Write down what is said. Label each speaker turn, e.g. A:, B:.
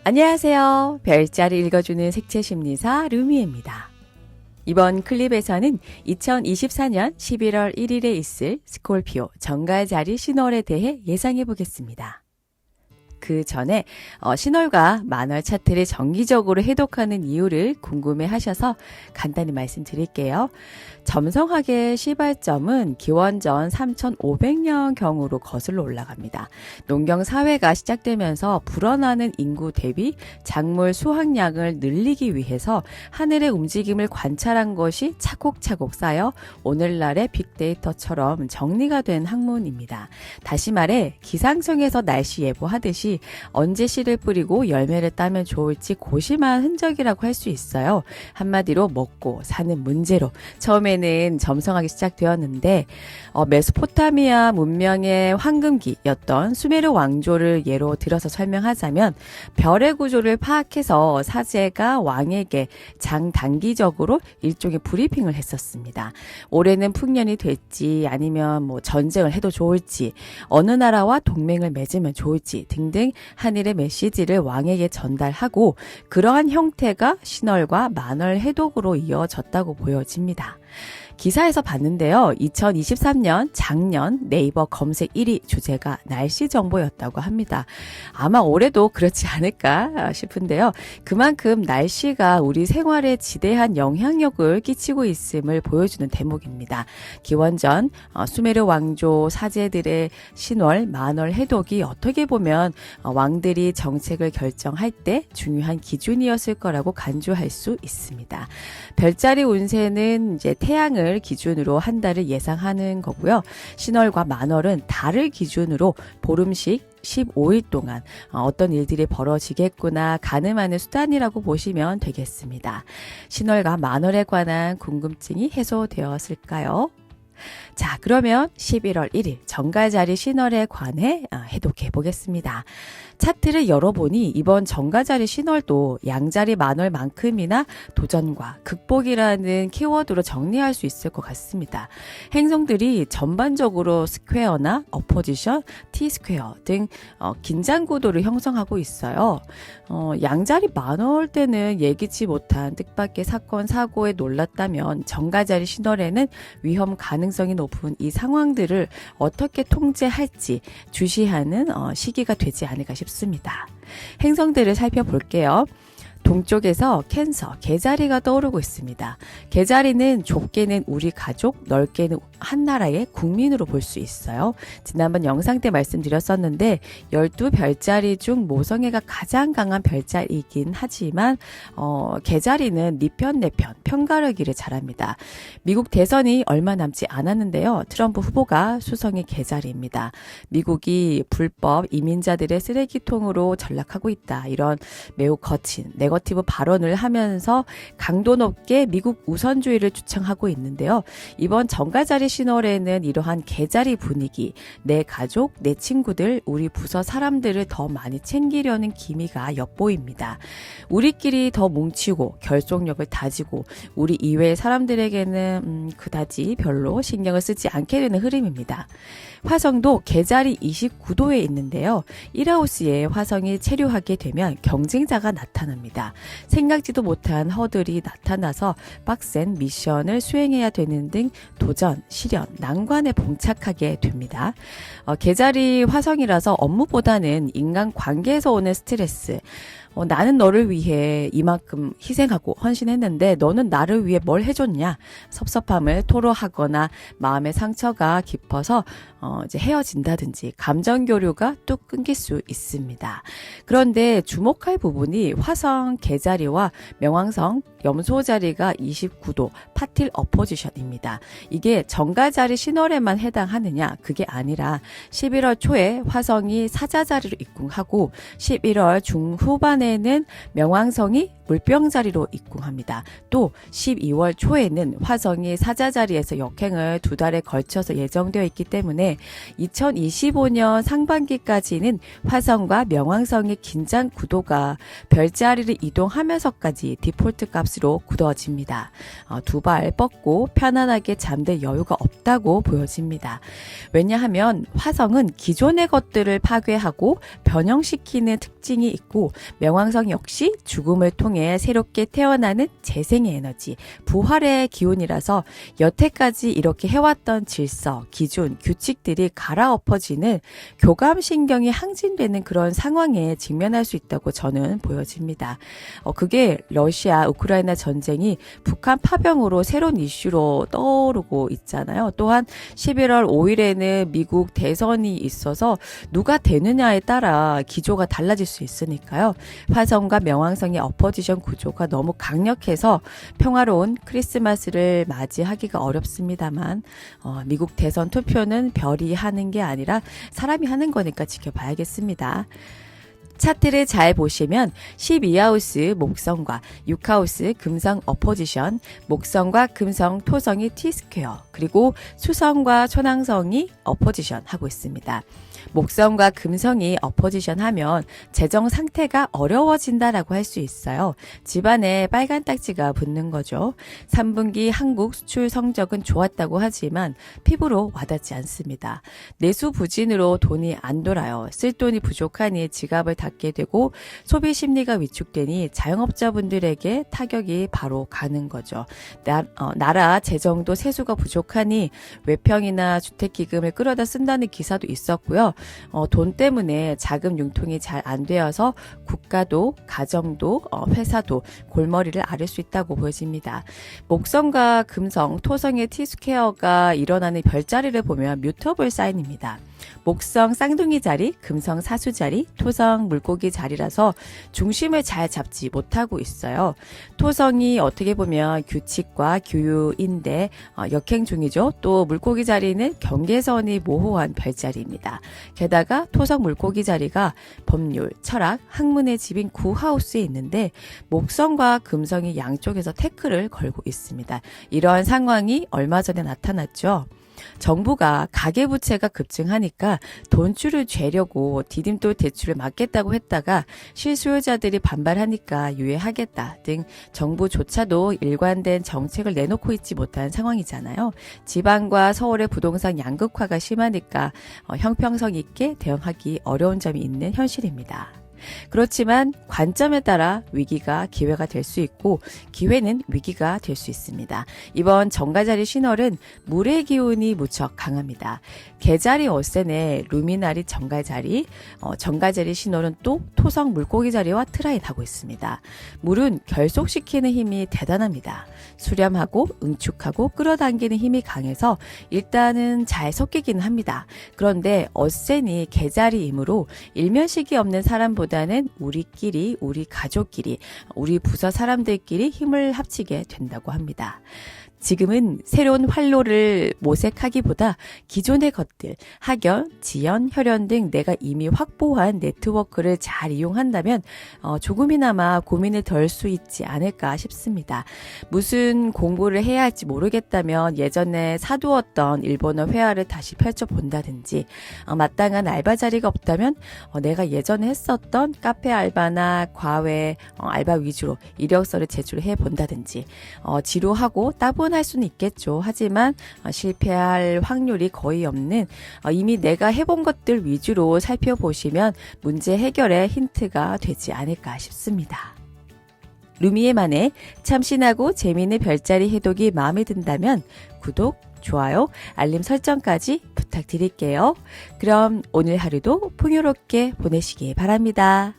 A: 안녕하세요. 별자리 읽어주는 색채심리사 루미입니다. 이번 클립에서는 2024년 11월 1일에 있을 스콜피오 정갈자리 신월에 대해 예상해 보겠습니다. 그 전에 신월과 만월 차트를 정기적으로 해독하는 이유를 궁금해 하셔서 간단히 말씀드릴게요. 점성학의 시발점은 기원전 3500년 경으로 거슬러 올라갑니다. 농경 사회가 시작되면서 불어나는 인구 대비 작물 수확량을 늘리기 위해서 하늘의 움직임을 관찰한 것이 차곡차곡 쌓여 오늘날의 빅데이터처럼 정리가 된 학문입니다. 다시 말해 기상청에서 날씨 예보하듯이 언제 씨를 뿌리고 열매를 따면 좋을지 고심한 흔적이라고 할 수 있어요. 한마디로 먹고 사는 문제로 처음에는 점성하기 시작되었는데 메소포타미아 문명의 황금기였던 수메르 왕조를 예로 들어서 설명하자면 별의 구조를 파악해서 사제가 왕에게 장단기적으로 일종의 브리핑을 했었습니다. 올해는 풍년이 될지 아니면 전쟁을 해도 좋을지 어느 나라와 동맹을 맺으면 좋을지 등등 한일의 메시지를 왕에게 전달하고 그러한 형태가 신월과 만월 해독으로 이어졌다고 보여집니다. 기사에서 봤는데요. 2023년 작년 네이버 검색 1위 주제가 날씨 정보였다고 합니다. 아마 올해도 그렇지 않을까 싶은데요. 그만큼 날씨가 우리 생활에 지대한 영향력을 끼치고 있음을 보여주는 대목입니다. 기원전 수메르 왕조 사제들의 신월, 만월 해독이 어떻게 보면 왕들이 정책을 결정할 때 중요한 기준이었을 거라고 간주할 수 있습니다. 별자리 운세는 이제 태양을 기준으로 한 달을 예상하는 거고요. 신월과 만월은 달을 기준으로 보름씩 15일 동안 어떤 일들이 벌어지겠구나 가늠하는 수단이라고 보시면 되겠습니다. 신월과 만월에 관한 궁금증이 해소되었을까요? 자, 그러면 11월 1일 정갈자리 신월에 관해 해독해 보겠습니다. 차트를 열어보니 이번 정갈자리 신월도 양자리 만월만큼이나 도전과 극복이라는 키워드로 정리할 수 있을 것 같습니다. 행성들이 전반적으로 스퀘어나 어포지션, T스퀘어 등 긴장 구도를 형성하고 있어요. 양자리 만월 때는 예기치 못한 뜻밖의 사건, 사고에 놀랐다면 정갈자리 신월에는 위험 가능성이 높은 이 상황들을 어떻게 통제할지 주시하는 시기가 되지 않을까 싶습니다. 행성들을 살펴볼게요. 동쪽에서 캔서, 개자리가 떠오르고 있습니다. 개자리는 좁게는 우리 가족, 넓게는 한 나라의 국민으로 볼 수 있어요. 지난번 영상 때 말씀드렸었는데 12별자리 중 모성애가 가장 강한 별자리이긴 하지만 개자리는 네 편 내 편, 편가르기를 잘합니다. 미국 대선이 얼마 남지 않았는데요. 트럼프 후보가 수성의 개자리입니다. 미국이 불법 이민자들의 쓰레기통으로 전락하고 있다. 이런 매우 거친 네거티브 발언을 하면서 강도 높게 미국 우선주의를 주창하고 있는데요. 이번 정갈자리 신월에는 이러한 개자리 분위기, 내 가족, 내 친구들, 우리 부서 사람들을 더 많이 챙기려는 기미가 엿보입니다. 우리끼리 더 뭉치고 결속력을 다지고 우리 이외의 사람들에게는 그다지 별로 신경을 쓰지 않게 되는 흐름입니다. 화성도 개자리 29도에 있는데요. 1하우스에 화성이 체류하게 되면 경쟁자가 나타납니다. 생각지도 못한 허들이 나타나서 빡센 미션을 수행해야 되는 등 도전, 시련, 난관에 봉착하게 됩니다. 개자리 화성이라서 업무보다는 인간관계에서 오는 스트레스, 나는 너를 위해 이만큼 희생하고 헌신했는데 너는 나를 위해 뭘 해줬냐? 섭섭함을 토로하거나 마음의 상처가 깊어서 이제 헤어진다든지 감정 교류가 뚝 끊길 수 있습니다. 그런데 주목할 부분이 화성 개자리와 명왕성 염소 자리가 29도 파틸 어포지션입니다. 이게 정갈자리 신월에만 해당하느냐? 그게 아니라 11월 초에 화성이 사자 자리로 입궁하고 11월 중후반에는 명왕성이 물병 자리로 입궁합니다. 또 12월 초에는 화성이 사자 자리에서 역행을 2달에 걸쳐서 예정되어 있기 때문에 2025년 상반기까지는 화성과 명왕성의 긴장 구도가 별자리를 이동하면서까지 디폴트 값으로 굳어집니다. 두 발 뻗고 편안하게 잠들 여유가 없다고 보여집니다. 왜냐하면 화성은 기존의 것들을 파괴하고 변형시키는 특징이 있고 명왕성 역시 죽음을 통해 새롭게 태어나는 재생의 에너지, 부활의 기운이라서 여태까지 이렇게 해왔던 질서, 기준, 규칙들이 갈아엎어지는 교감신경이 항진되는 그런 상황에 직면할 수 있다고 저는 보여집니다. 그게 러시아, 우크라이나 전쟁이 북한 파병으로 새로운 이슈로 떠오르고 있잖아요. 또한 11월 5일에는 미국 대선이 있어서 누가 되느냐에 따라 기조가 달라질 수 있으니까요. 화성과 명왕성의 어포지션 구조가 너무 강력해서 평화로운 크리스마스를 맞이하기가 어렵습니다만 미국 대선 투표는 별이 하는 게 아니라 사람이 하는 거니까 지켜봐야겠습니다. 차트를 잘 보시면 12하우스 목성과 6하우스 금성 어포지션, 목성과 금성 토성이 T스퀘어, 그리고 수성과 천왕성이 어포지션 하고 있습니다. 목성과 금성이 어포지션 하면 재정 상태가 어려워진다라고 할 수 있어요. 집안에 빨간 딱지가 붙는 거죠. 3분기 한국 수출 성적은 좋았다고 하지만 피부로 와닿지 않습니다. 내수 부진으로 돈이 안 돌아요. 쓸 돈이 부족하니 지갑을 닫게 되고 소비 심리가 위축되니 자영업자분들에게 타격이 바로 가는 거죠. 나라 재정도 세수가 부족하니 외평이나 주택기금을 끌어다 쓴다는 기사도 있었고요. 돈 때문에 자금 융통이 잘 안 되어서 국가도 가정도 회사도 골머리를 앓을 수 있다고 보여집니다. 목성과 금성, 토성의 T스퀘어가 일어나는 별자리를 보면 뮤터블 사인입니다. 목성 쌍둥이 자리, 금성 사수 자리, 토성 물고기 자리라서 중심을 잘 잡지 못하고 있어요. 토성이 어떻게 보면 규칙과 규율인데 역행 중이죠. 또 물고기 자리는 경계선이 모호한 별자리입니다. 게다가 토성 물고기 자리가 법률, 철학, 학문의 집인 9하우스에 있는데 목성과 금성이 양쪽에서 태클을 걸고 있습니다. 이러한 상황이 얼마 전에 나타났죠. 정부가 가계부채가 급증하니까 돈줄을 죄려고 디딤돌 대출을 막겠다고 했다가 실수요자들이 반발하니까 유예하겠다 등 정부조차도 일관된 정책을 내놓고 있지 못한 상황이잖아요. 지방과 서울의 부동산 양극화가 심하니까 형평성 있게 대응하기 어려운 점이 있는 현실입니다. 그렇지만 관점에 따라 위기가 기회가 될 수 있고 기회는 위기가 될 수 있습니다. 이번 정가자리 신월은 물의 기운이 무척 강합니다. 개자리 어센의 루미나리 정가자리, 정가자리 신월은 또 토성 물고기 자리와 트라인하고 있습니다. 물은 결속시키는 힘이 대단합니다. 수렴하고 응축하고 끌어당기는 힘이 강해서 일단은 잘 섞이기는 합니다. 그런데 어센이 개자리이므로 일면식이 없는 사람보다 보다는 우리끼리, 우리 가족끼리, 우리 부서 사람들끼리 힘을 합치게 된다고 합니다. 지금은 새로운 활로를 모색하기보다 기존의 것들, 학연, 지연, 혈연 등 내가 이미 확보한 네트워크를 잘 이용한다면 조금이나마 고민을 덜 수 있지 않을까 싶습니다. 무슨 공부를 해야 할지 모르겠다면 예전에 사두었던 일본어 회화를 다시 펼쳐본다든지 마땅한 알바 자리가 없다면 내가 예전에 했었던 카페 알바나 과외 알바 위주로 이력서를 제출해 본다든지 지루하고 따분한 할 수는 있겠죠. 하지만 실패할 확률이 거의 없는 이미 내가 해본 것들 위주로 살펴보시면 문제 해결에 힌트가 되지 않을까 싶습니다. 루미에만의 참신하고 재미있는 별자리 해독이 마음에 든다면 구독, 좋아요, 알림 설정까지 부탁드릴게요. 그럼 오늘 하루도 풍요롭게 보내시기 바랍니다.